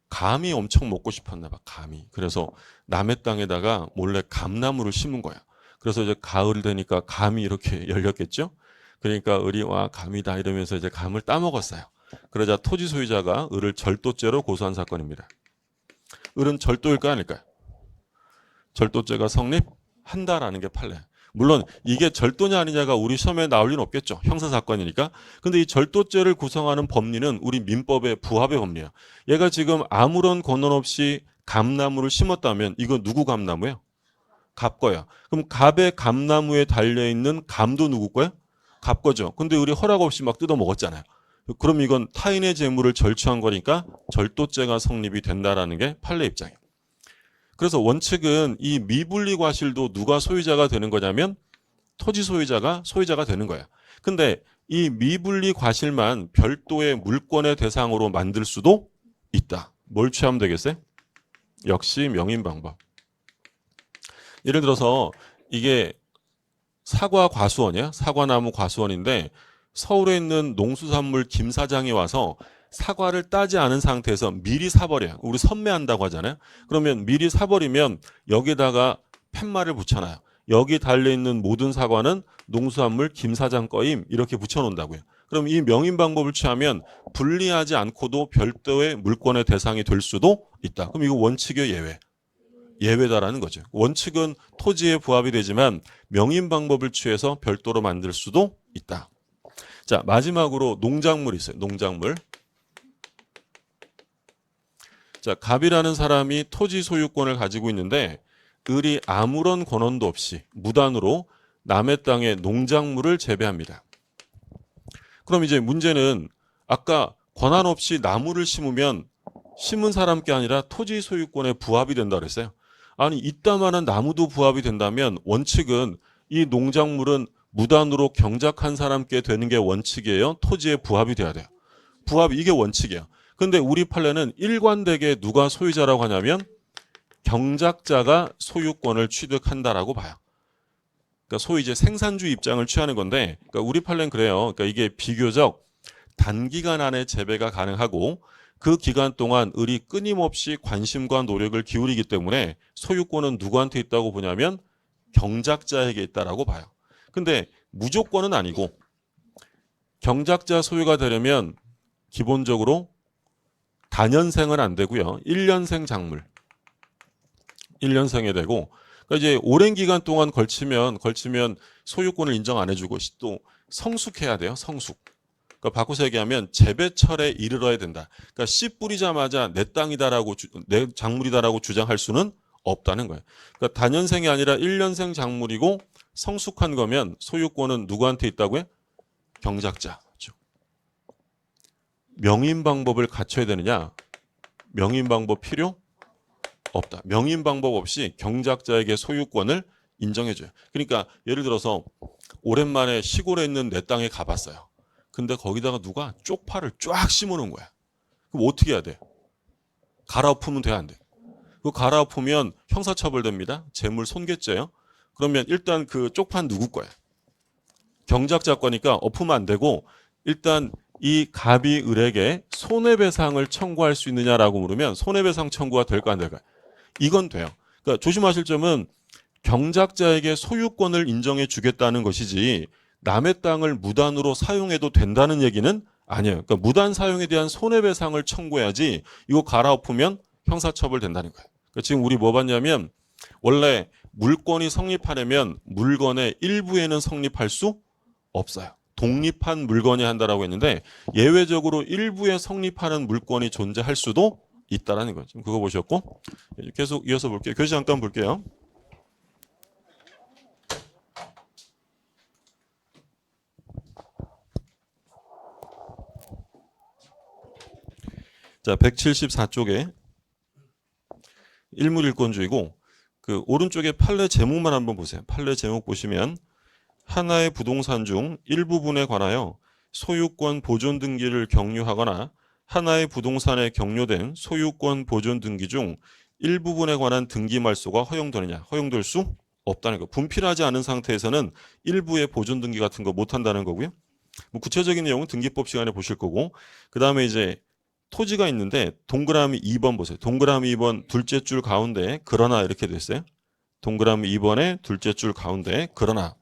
감이 엄청 먹고 싶었나 봐. 감이. 그래서 남의 땅에다가 몰래 감나무를 심은 거야. 그래서 이제 가을 되니까 감이 이렇게 열렸겠죠. 그러니까 을이 와 감이다 이러면서 이제 감을 따먹었어요. 그러자 토지 소유자가 을을 절도죄로 고소한 사건입니다. 을은 절도일까 아닐까요? 절도죄가 성립한다라는 게 판례. 물론 이게 절도냐 아니냐가 우리 시험에 나올 리는 없겠죠. 형사사건이니까. 근데 이 절도죄를 구성하는 법리는 우리 민법의 부합의 법리예요. 얘가 지금 아무런 권한 없이 감나무를 심었다면 이건 누구 감나무예요? 갑 거야. 그럼 갑의 감나무에 달려있는 감도 누구 거야? 갑 거죠. 근데 우리 허락 없이 막 뜯어 먹었잖아요. 그럼 이건 타인의 재물을 절취한 거니까 절도죄가 성립이 된다라는 게 판례 입장이에요. 그래서 원칙은 이 미분리 과실도 누가 소유자가 되는 거냐면 토지 소유자가 되는 거야. 근데 이 미분리 과실만 별도의 물권의 대상으로 만들 수도 있다. 뭘 취하면 되겠어요? 역시 명인 방법. 예를 들어서 이게 사과 과수원이야. 사과나무 과수원인데 서울에 있는 농수산물 김 사장이 와서 사과를 따지 않은 상태에서 미리 사버려요. 우리 선매한다고 하잖아요. 그러면 미리 사버리면 여기다가 팻말을 붙여놔요. 여기 달려있는 모든 사과는 농수산물 김 사장 거임 이렇게 붙여놓는다고요. 그럼 이 명인 방법을 취하면 분리하지 않고도 별도의 물권의 대상이 될 수도 있다. 그럼 이거 원칙의 예외다라는 거죠. 원칙은 토지에 부합이 되지만 명인 방법을 취해서 별도로 만들 수도 있다. 자, 마지막으로 농작물이 있어요. 농작물. 자, 갑이라는 사람이 토지 소유권을 가지고 있는데 을이 아무런 권한도 없이 무단으로 남의 땅에 농작물을 재배합니다. 그럼 이제 문제는 아까 권한 없이 나무를 심으면 심은 사람 게 아니라 토지 소유권에 부합이 된다 그랬어요. 아니 이따만한 나무도 부합이 된다면 원칙은 이 농작물은 무단으로 경작한 사람께 되는 게 원칙이에요. 토지에 부합이 돼야 돼요. 부합 이게 원칙이에요. 근데 우리 판례는 일관되게 누가 소유자라고 하냐면 경작자가 소유권을 취득한다라고 봐요. 그러니까 소위 이제 생산주의 입장을 취하는 건데, 그러니까 우리 판례는 그래요. 그러니까 이게 비교적 단기간 안에 재배가 가능하고 그 기간 동안 을이 끊임없이 관심과 노력을 기울이기 때문에 소유권은 누구한테 있다고 보냐면 경작자에게 있다라고 봐요. 근데 무조건은 아니고 경작자 소유가 되려면 기본적으로 단연생은 안 되고요. 1년생 작물. 1년생이 되고 그러니까 이제 오랜 기간 동안 걸치면 소유권을 인정 안 해주고 또 성숙해야 돼요. 성숙. 그러니까 바꿔서 얘기하면 재배철에 이르러야 된다. 그러니까 씨 뿌리자마자 내 땅이다라고 내 작물이다라고 주장할 수는 없다는 거예요. 그러니까 단연생이 아니라 1년생 작물이고 성숙한 거면 소유권은 누구한테 있다고요? 경작자. 그렇죠. 명인 방법을 갖춰야 되느냐? 명인 방법 필요 없다. 명인 방법 없이 경작자에게 소유권을 인정해줘요. 그러니까 예를 들어서 오랜만에 시골에 있는 내 땅에 가봤어요. 근데 거기다가 누가 쪽파를 쫙 심어놓은 거야. 그럼 어떻게 해야 돼? 갈아엎으면 돼, 안 돼? 그거 갈아엎으면 형사처벌됩니다. 재물 손괴죄요. 그러면 일단 그 쪽파는 누구 거야? 경작자 거니까 엎으면 안 되고 일단 이 갑이 을에게 손해배상을 청구할 수 있느냐라고 물으면 손해배상 청구가 될까 안 될까? 이건 돼요. 그러니까 조심하실 점은 경작자에게 소유권을 인정해 주겠다는 것이지 남의 땅을 무단으로 사용해도 된다는 얘기는 아니에요. 그러니까 무단 사용에 대한 손해배상을 청구해야지 이거 갈아엎으면 형사처벌 된다는 거예요. 그러니까 지금 우리 뭐 봤냐면 원래 물권이 성립하려면 물건의 일부에는 성립할 수 없어요. 독립한 물건이 한다라고 했는데 예외적으로 일부에 성립하는 물건이 존재할 수도 있다라는 거죠. 그거 보셨고 계속 이어서 볼게요. 교시 잠깐 볼게요. 자, 174쪽에 일물일권주의고 그 오른쪽에 판례 제목만 한번 보세요. 판례 제목 보시면 하나의 부동산 중 일부분에 관하여 소유권 보존 등기를 격려하거나 하나의 부동산에 격려된 소유권 보존 등기 중 일부분에 관한 등기 말소가 허용되느냐? 허용될 수 없다는 거. 분필하지 않은 상태에서는 일부의 보존 등기 같은 거 못 한다는 거고요. 뭐 구체적인 내용은 등기법 시간에 보실 거고 그 다음에 이제 토지가 있는데 동그라미 2번 보세요. 동그라미 2번 둘째 줄 가운데 그러나 이렇게 됐어요. 동그라미 2번에 둘째 줄 가운데 그러나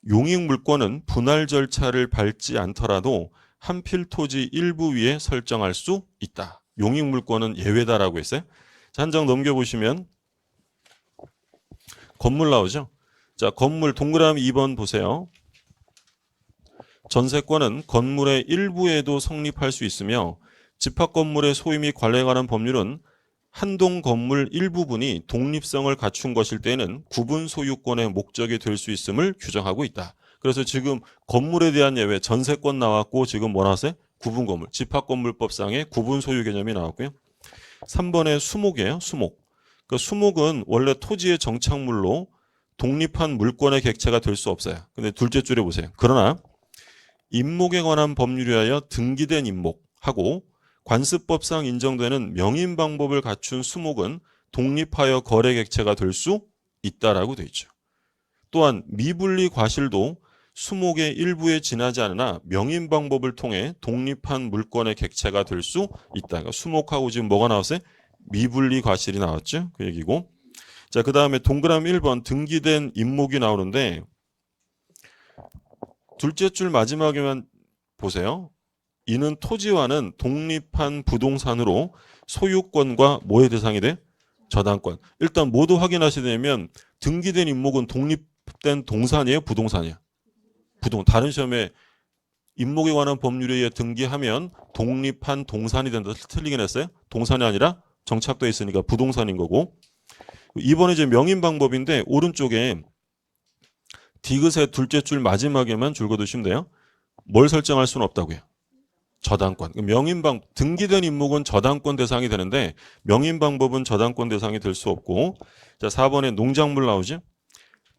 용익물권은 분할 절차를 밟지 않더라도 한필 토지 일부 위에 설정할 수 있다. 용익물권은 예외다라고 했어요. 자, 한 장 넘겨보시면 건물 나오죠. 자, 건물 동그라미 2번 보세요. 전세권은 건물의 일부에도 성립할 수 있으며 집합건물의 소유 및 관리에 관한 법률은 한동 건물 일부분이 독립성을 갖춘 것일 때에는 구분 소유권의 목적이 될 수 있음을 규정하고 있다. 그래서 지금 건물에 대한 예외 전세권 나왔고 지금 뭐 나왔어요? 구분 건물. 집합건물법상의 구분 소유 개념이 나왔고요. 3번에 수목이에요. 수목. 그 수목은 원래 토지의 정착물로 독립한 물권의 객체가 될 수 없어요. 근데 둘째 줄에 보세요. 그러나 임목에 관한 법률이하여 등기된 임목하고 관습법상 인정되는 명인 방법을 갖춘 수목은 독립하여 거래 객체가 될 수 있다라고 되어 있죠. 또한 미분리 과실도 수목의 일부에 지나지 않으나 명인 방법을 통해 독립한 물권의 객체가 될 수 있다. 그러니까 수목하고 지금 뭐가 나왔어요? 미분리 과실이 나왔죠. 그 얘기고. 자, 그 다음에 동그라미 1번 등기된 임목이 나오는데 둘째 줄 마지막에만 보세요. 이는 토지와는 독립한 부동산으로 소유권과 뭐의 대상이 돼? 저당권. 일단 모두 확인하시게 되면 등기된 임목은 독립된 동산이에요? 부동산이에요? 다른 시험에 임목에 관한 법률에 의해 등기하면 독립한 동산이 된다. 틀리긴 했어요. 동산이 아니라 정착돼 있으니까 부동산인 거고. 이번에 이제 명인 방법인데 오른쪽에 디귿의 둘째 줄 마지막에만 줄 그어두시면 돼요. 뭘 설정할 수는 없다고요. 저당권. 명인방 등기된 임목은 저당권 대상이 되는데 명인방법은 저당권 대상이 될 수 없고, 자 4번에 농작물 나오죠.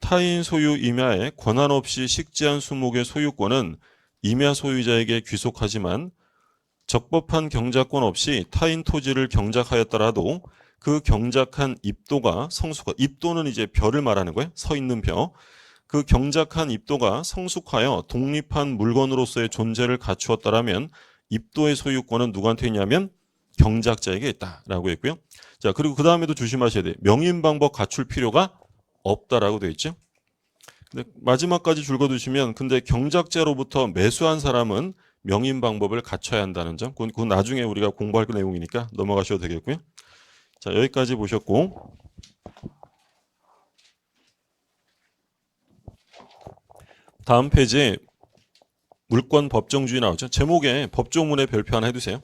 타인 소유 임야에 권한 없이 식지한 수목의 소유권은 임야 소유자에게 귀속하지만 적법한 경작권 없이 타인 토지를 경작하였더라도 그 경작한 입도가 성숙하, 입도는 이제 벼를 말하는 거예요. 서 있는 벼. 그 경작한 입도가 성숙하여 독립한 물건으로서의 존재를 갖추었다라면 입도의 소유권은 누구한테 있냐면 경작자에게 있다라고 했고요. 자, 그리고 그 다음에도 조심하셔야 돼요. 명인방법 갖출 필요가 없다라고 되어 있죠. 근데 마지막까지 줄 그어두시면 근데 경작자로부터 매수한 사람은 명인방법을 갖춰야 한다는 점. 그건 나중에 우리가 공부할 내용이니까 넘어가셔도 되겠고요. 자, 여기까지 보셨고, 다음 페이지에 물권 법정주의 나오죠. 제목에 법조문의 별표 하나 해두세요.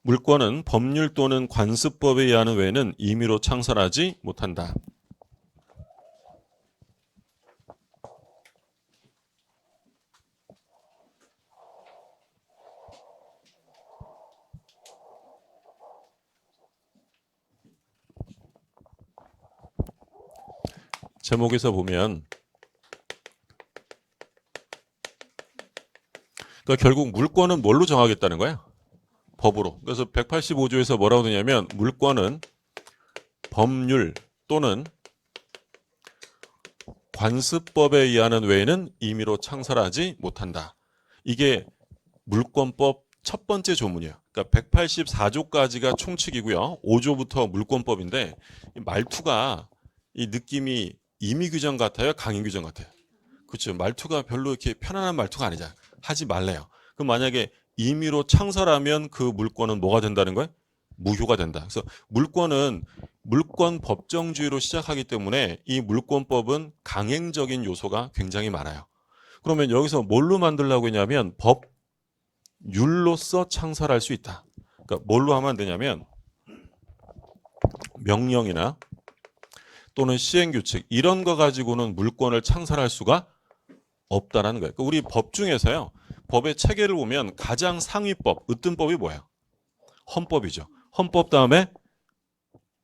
물권은 법률 또는 관습법에 의하는 외에는 임의로 창설하지 못한다. 제목에서 보면 그러니까 결국 물권은 뭘로 정하겠다는 거야? 법으로. 그래서 185조에서 뭐라고 되냐면 물권은 법률 또는 관습법에 의하는 외에는 임의로 창설하지 못한다. 이게 물권법 첫 번째 조문이에요. 그러니까 184조까지가 총칙이고요. 5조부터 물권법인데 말투가 이 느낌이 임의 규정 같아요? 강행 규정 같아요? 그렇죠. 말투가 별로 이렇게 편안한 말투가 아니잖아요. 하지 말래요. 그럼 만약에 임의로 창설하면 그 물권은 뭐가 된다는 거예요? 무효가 된다. 그래서 물권은 물권 법정주의로 시작하기 때문에 이 물권법은 강행적인 요소가 굉장히 많아요. 그러면 여기서 뭘로 만들려고 했냐면 법률로서 창설할 수 있다. 그러니까 뭘로 하면 안 되냐면 명령이나 또는 시행규칙 이런 거 가지고는 물권을 창설할 수가 없다라는 거예요. 그러니까 우리 법 중에서요. 법의 체계를 보면 가장 상위법, 으뜸법이 뭐예요? 헌법이죠. 헌법 다음에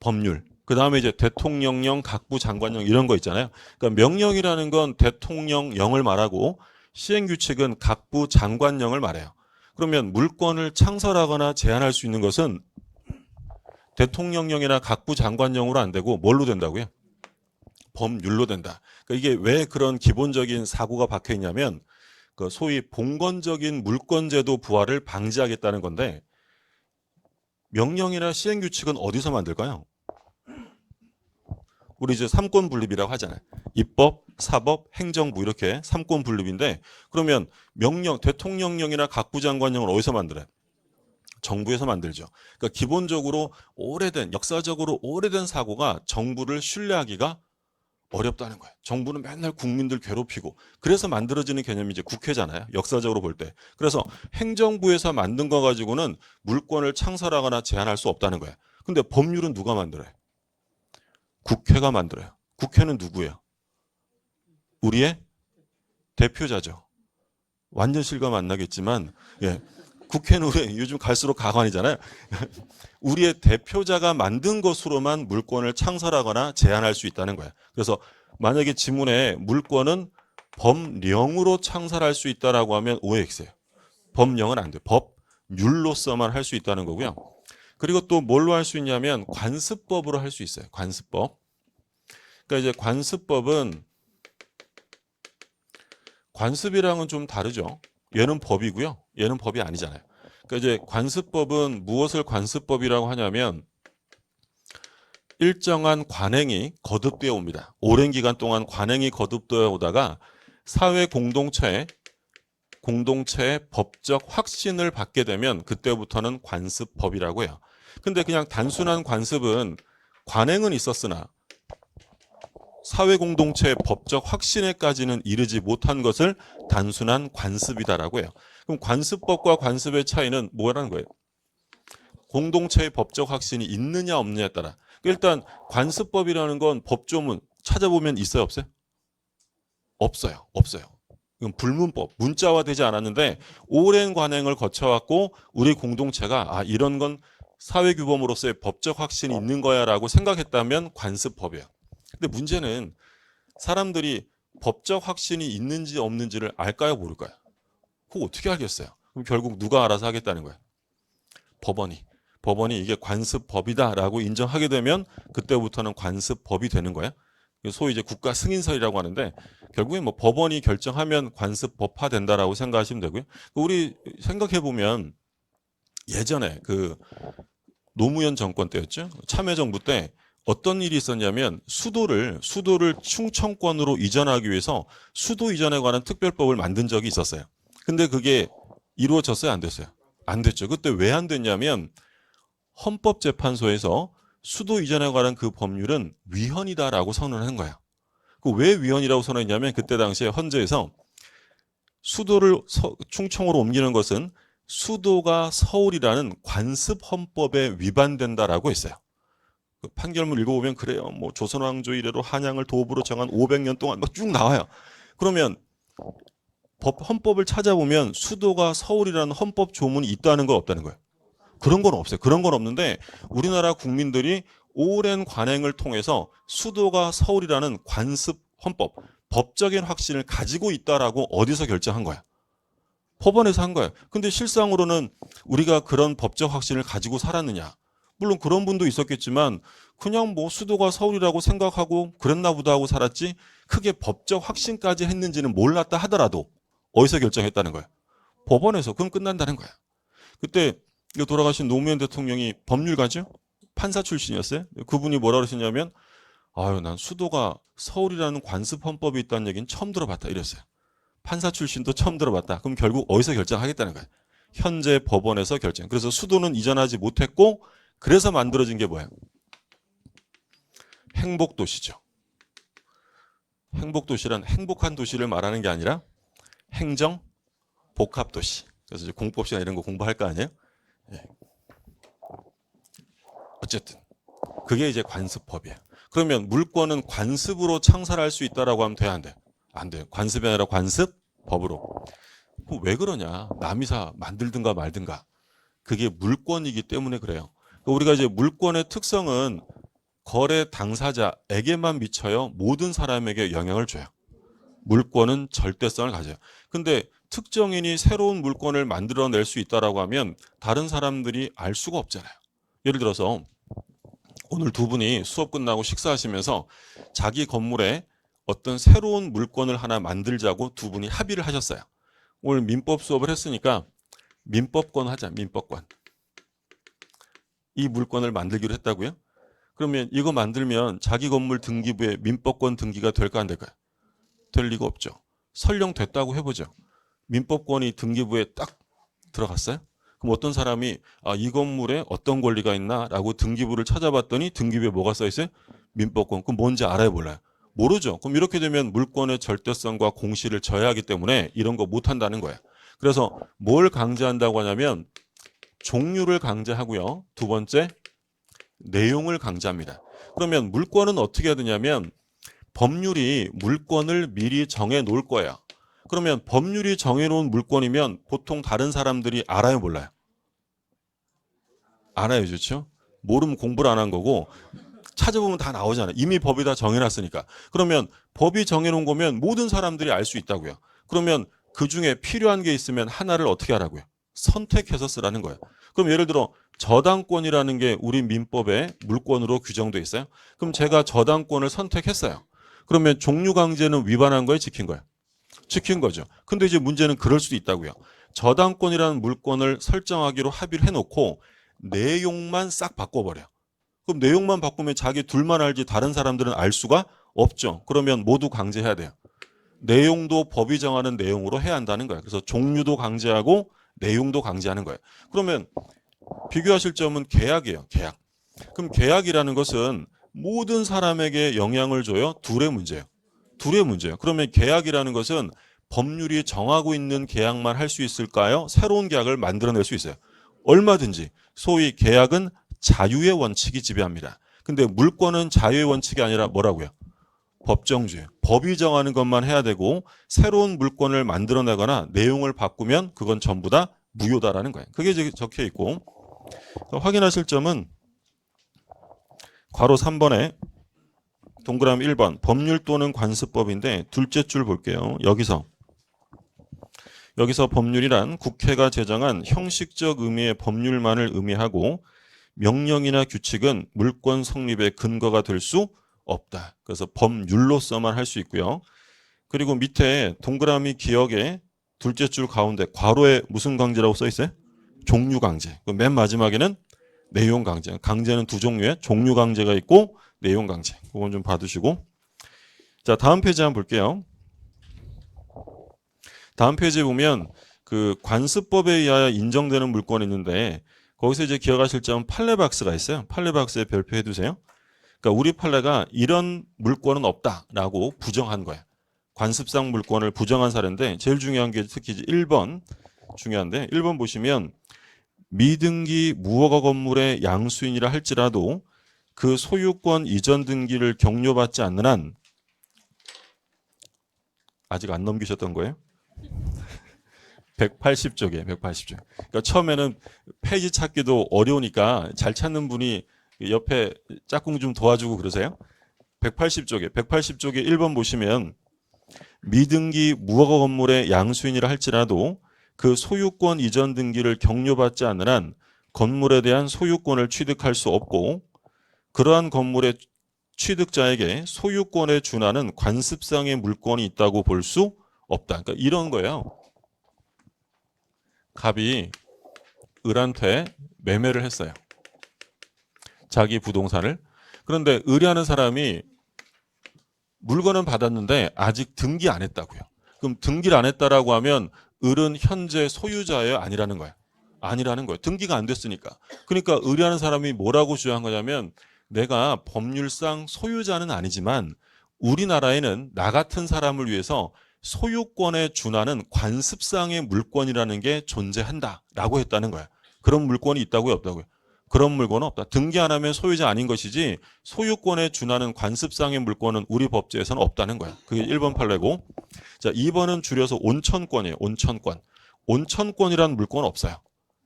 법률. 그 다음에 이제 대통령령, 각부 장관령 이런 거 있잖아요. 그러니까 명령이라는 건 대통령령을 말하고 시행규칙은 각부 장관령을 말해요. 그러면 물권을 창설하거나 제한할 수 있는 것은 대통령령이나 각부 장관령으로 안 되고 뭘로 된다고요? 법률로 된다. 그러니까 이게 왜 그런 기본적인 사고가 박혀 있냐면 그 소위 봉건적인 물권제도 부활을 방지하겠다는 건데 명령이나 시행규칙은 어디서 만들까요? 우리 이제 삼권 분립이라고 하잖아요. 입법, 사법, 행정부 이렇게 삼권 분립인데 그러면 명령, 대통령령이나 각부장관령을 어디서 만들어요? 정부에서 만들죠. 그러니까 기본적으로 오래된, 역사적으로 오래된 사고가 정부를 신뢰하기가 어렵다는 거예요. 정부는 맨날 국민들 괴롭히고 그래서 만들어지는 개념이 이제 국회잖아요. 역사적으로 볼 때. 그래서 행정부에서 만든 거 가지고는 물권을 창설하거나 제한할 수 없다는 거예요. 근데 법률은 누가 만들어요? 국회가 만들어요. 국회는 누구예요? 우리의 대표자죠. 완전 실감 안 나겠지만 예. 국회는 우리 요즘 갈수록 가관이잖아요. 우리의 대표자가 만든 것으로만 물권을 창설하거나 제한할 수 있다는 거예요. 그래서 만약에 지문에 물권은 법령으로 창설할 수 있다라고 하면 오해했어요. 법령은 안 돼요. 법률로서만 할 수 있다는 거고요. 그리고 또 뭘로 할 수 있냐면 관습법으로 할 수 있어요. 관습법. 그러니까 이제 관습법은 관습이랑은 좀 다르죠. 얘는 법이고요. 얘는 법이 아니잖아요. 그러니까 이제 관습법은 무엇을 관습법이라고 하냐면 일정한 관행이 거듭되어 옵니다. 오랜 기간 동안 관행이 거듭되어 오다가 사회 공동체의 법적 확신을 받게 되면 그때부터는 관습법이라고 해요. 근데 그냥 단순한 관습은 관행은 있었으나 사회 공동체의 법적 확신에까지는 이르지 못한 것을 단순한 관습이다라고 해요. 그럼 관습법과 관습의 차이는 뭐라는 거예요? 공동체의 법적 확신이 있느냐 없느냐에 따라. 일단 관습법이라는 건 법조문 찾아보면 있어요, 없어요? 없어요. 없어요. 이건 불문법, 문자화되지 않았는데 오랜 관행을 거쳐왔고 우리 공동체가 이런 건 사회규범으로서의 법적 확신이 있는 거야라고 생각했다면 관습법이에요. 근데 문제는 사람들이 법적 확신이 있는지 없는지를 알까요, 모를까요? 그거 어떻게 알겠어요? 그럼 결국 누가 알아서 하겠다는 거예요? 법원이 이게 관습법이다라고 인정하게 되면 그때부터는 관습법이 되는 거예요. 소위 이제 국가 승인설이라고 하는데 결국엔 뭐 법원이 결정하면 관습법화 된다라고 생각하시면 되고요. 우리 생각해 보면 예전에 그 노무현 정권 때였죠. 참여정부 때 어떤 일이 있었냐면 수도를 충청권으로 이전하기 위해서 수도 이전에 관한 특별법을 만든 적이 있었어요. 근데 그게 이루어졌어요, 안 됐어요? 안 됐죠. 그때 왜 안 됐냐면 헌법재판소에서 수도 이전에 관한 그 법률은 위헌이다라고 선언한 거예요. 그 왜 위헌이라고 선언했냐면 그때 당시에 헌재에서 수도를 충청으로 옮기는 것은 수도가 서울이라는 관습 헌법에 위반된다라고 했어요. 그 판결문 읽어보면 그래요. 뭐 조선왕조 이래로 한양을 도읍으로 정한 500년 동안 막 쭉 나와요. 그러면 헌법을 찾아보면 수도가 서울이라는 헌법 조문이 있다는 건 없다는 거예요. 그런 건 없어요. 그런 건 없는데 우리나라 국민들이 오랜 관행을 통해서 수도가 서울이라는 관습 헌법, 법적인 확신을 가지고 있다라고 어디서 결정한 거야? 법원에서 한 거예요. 근데 실상으로는 우리가 그런 법적 확신을 가지고 살았느냐? 물론 그런 분도 있었겠지만 그냥 뭐 수도가 서울이라고 생각하고 그랬나 보다 하고 살았지 크게 법적 확신까지 했는지는 몰랐다 하더라도 어디서 결정했다는 거예요? 법원에서. 그럼 끝난다는 거야. 그때 돌아가신 노무현 대통령이 법률가죠? 판사 출신이었어요. 그분이 뭐라 그러셨냐면 난 수도가 서울이라는 관습 헌법이 있다는 얘기는 처음 들어봤다 이랬어요. 판사 출신도 처음 들어봤다. 그럼 결국 어디서 결정하겠다는 거예요? 현재 법원에서 결정. 그래서 수도는 이전하지 못했고 그래서 만들어진 게 뭐예요? 행복도시죠. 행복도시란 행복한 도시를 말하는 게 아니라 행정 복합도시. 그래서 이제 공법 시간 이런 거 공부할 거 아니에요? 예. 어쨌든 그게 이제 관습법이에요. 그러면 물권은 관습으로 창설할 수 있다라고 하면 돼요, 안 돼요? 안 돼요. 관습이 아니라 관습법으로. 왜 그러냐? 남이사 만들든가 말든가. 그게 물권이기 때문에 그래요. 우리가 이제 물권의 특성은 거래 당사자에게만 미쳐요. 모든 사람에게 영향을 줘요. 물권은 절대성을 가져요. 근데 특정인이 새로운 물권을 만들어낼 수 있다라고 하면 다른 사람들이 알 수가 없잖아요. 예를 들어서 오늘 두 분이 수업 끝나고 식사하시면서 자기 건물에 어떤 새로운 물권을 하나 만들자고 두 분이 합의를 하셨어요. 오늘 민법 수업을 했으니까 민법권 하자, 민법권. 이 물권을 만들기로 했다고요? 그러면 이거 만들면 자기 건물 등기부에 민법권 등기가 될까 안 될까요? 될 리가 없죠. 설령 됐다고 해보죠. 민법권이 등기부에 딱 들어갔어요? 그럼 어떤 사람이 이 건물에 어떤 권리가 있나라고 등기부를 찾아봤더니 등기부에 뭐가 써있어요? 민법권. 그럼 뭔지 알아요, 몰라요? 모르죠. 그럼 이렇게 되면 물권의 절대성과 공시를 져야 하기 때문에 이런 거 못한다는 거예요. 그래서 뭘 강제한다고 하냐면 종류를 강제하고요. 두 번째, 내용을 강제합니다. 그러면 물권은 어떻게 해야 되냐면 법률이 물권을 미리 정해 놓을 거예요. 그러면 법률이 정해놓은 물권이면 보통 다른 사람들이 알아요, 몰라요? 알아요, 좋죠? 모르면 공부를 안 한 거고 찾아보면 다 나오잖아요. 이미 법이 다 정해놨으니까. 그러면 법이 정해놓은 거면 모든 사람들이 알 수 있다고요. 그러면 그중에 필요한 게 있으면 하나를 어떻게 하라고요? 선택해서 쓰라는 거예요. 그럼 예를 들어 저당권이라는 게 우리 민법에 물권으로 규정돼 있어요. 그럼 제가 저당권을 선택했어요. 그러면 종류강제는 위반한 거예요, 지킨 거예요? 지킨 거죠. 근데 이제 문제는 그럴 수도 있다고요. 저당권이라는 물권을 설정하기로 합의를 해놓고 내용만 싹 바꿔버려. 그럼 내용만 바꾸면 자기 둘만 알지 다른 사람들은 알 수가 없죠. 그러면 모두 강제해야 돼요. 내용도 법이 정하는 내용으로 해야 한다는 거예요. 그래서 종류도 강제하고 내용도 강제하는 거예요. 그러면 비교하실 점은 계약이에요. 계약. 그럼 계약이라는 것은 모든 사람에게 영향을 줘요? 둘의 문제예요. 둘의 문제예요. 그러면 계약이라는 것은 법률이 정하고 있는 계약만 할 수 있을까요? 새로운 계약을 만들어낼 수 있어요. 얼마든지. 소위 계약은 자유의 원칙이 지배합니다. 근데 물권은 자유의 원칙이 아니라 뭐라고요? 법정주의. 법이 정하는 것만 해야 되고 새로운 물권을 만들어내거나 내용을 바꾸면 그건 전부 다 무효다라는 거예요. 그게 이제 적혀 있고 확인하실 점은 괄호 3번에 동그라미 1번 법률 또는 관습법인데 둘째 줄 볼게요. 여기서 법률이란 국회가 제정한 형식적 의미의 법률만을 의미하고 명령이나 규칙은 물권 성립의 근거가 될 수 없다. 그래서 법률로서만 할 수 있고요. 그리고 밑에 동그라미 기역에 둘째 줄 가운데 괄호에 무슨 강제라고 써 있어요? 종류 강제. 맨 마지막에는 내용 강제. 강제는 두 종류의 종류 강제가 있고 내용 강제. 그건 좀 봐두시고. 자, 다음 페이지 한번 볼게요. 다음 페이지에 보면 그 관습법에 의하여 인정되는 물건이 있는데 거기서 이제 기억하실 점은 판례박스가 있어요. 판례박스에 별표해 두세요. 그러니까 우리 판례가 이런 물건은 없다라고 부정한 거예요. 관습상 물건을 부정한 사례인데 제일 중요한 게 특히 1번 중요한데 1번 보시면 미등기 무허가 건물의 양수인이라 할지라도 그 소유권 이전 등기를 격려받지 않는 한 아직 안 넘기셨던 거예요? 180쪽이에요. 180쪽. 그러니까 처음에는 페이지 찾기도 어려우니까 잘 찾는 분이 옆에 짝꿍 좀 도와주고 그러세요. 180쪽에 1번 보시면 미등기 무허가 건물의 양수인이라 할지라도 그 소유권 이전 등기를 격려받지 않는 한 건물에 대한 소유권을 취득할 수 없고 그러한 건물의 취득자에게 소유권에 준하는 관습상의 물권이 있다고 볼 수 없다. 그러니까 이런 거예요. 갑이 을한테 매매를 했어요. 자기 부동산을. 그런데 을이라는 사람이 물건은 받았는데 아직 등기 안 했다고요. 그럼 등기를 안 했다라고 하면 을은 현재 소유자예요? 아니라는 거예요. 아니라는 거예요. 등기가 안 됐으니까. 그러니까 을이라는 사람이 뭐라고 주장한 거냐면 내가 법률상 소유자는 아니지만 우리나라에는 나 같은 사람을 위해서 소유권에 준하는 관습상의 물권이라는 게 존재한다라고 했다는 거예요. 그런 물권이 있다고요? 없다고요? 그런 물건은 없다. 등기 안 하면 소유자 아닌 것이지 소유권에 준하는 관습상의 물권은 우리 법제에서는 없다는 거야. 그게 1번 판례고. 자, 2번은 줄여서 온천권이에요. 온천권. 온천권이라는 물권은 없어요.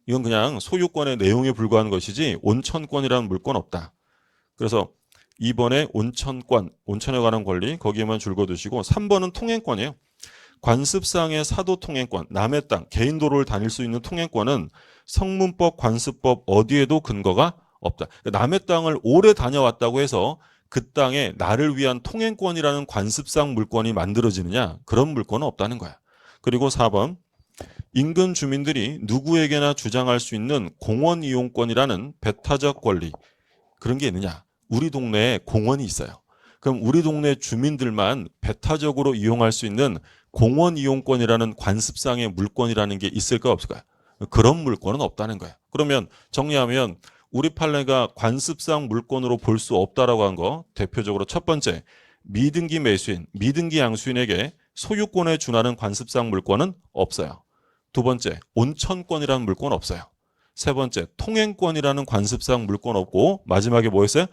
이건 그냥 소유권의 내용에 불과한 것이지 온천권이라는 물권 없다. 그래서 2번에 온천권, 온천에 관한 권리 거기에만 줄거두시고 3번은 통행권이에요. 관습상의 사도 통행권, 남의 땅, 개인 도로를 다닐 수 있는 통행권은 성문법, 관습법 어디에도 근거가 없다. 남의 땅을 오래 다녀왔다고 해서 그 땅에 나를 위한 통행권이라는 관습상 물권이 만들어지느냐? 그런 물권은 없다는 거야. 그리고 4번, 인근 주민들이 누구에게나 주장할 수 있는 공원 이용권이라는 배타적 권리. 그런 게 있느냐? 우리 동네에 공원이 있어요. 그럼 우리 동네 주민들만 배타적으로 이용할 수 있는 공원 이용권이라는 관습상의 물권이라는 게 있을까 없을까요? 그런 물권은 없다는 거예요. 그러면 정리하면 우리 판례가 관습상 물권으로 볼 수 없다라고 한 거 대표적으로 첫 번째, 미등기 매수인, 미등기 양수인에게 소유권에 준하는 관습상 물권은 없어요. 두 번째, 온천권이라는 물권 없어요. 세 번째, 통행권이라는 관습상 물권 없고 마지막에 뭐였어요?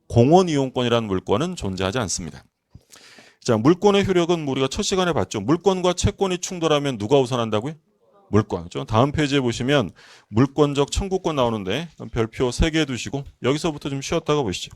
공원 이용권이라는 물권은 존재하지 않습니다. 자, 물권의 효력은 우리가 첫 시간에 봤죠. 물권과 채권이 충돌하면 누가 우선한다고요? 물권. 다음 페이지에 보시면 물권적 청구권 나오는데 별표 3개 두시고 여기서부터 좀 쉬었다가 보시죠.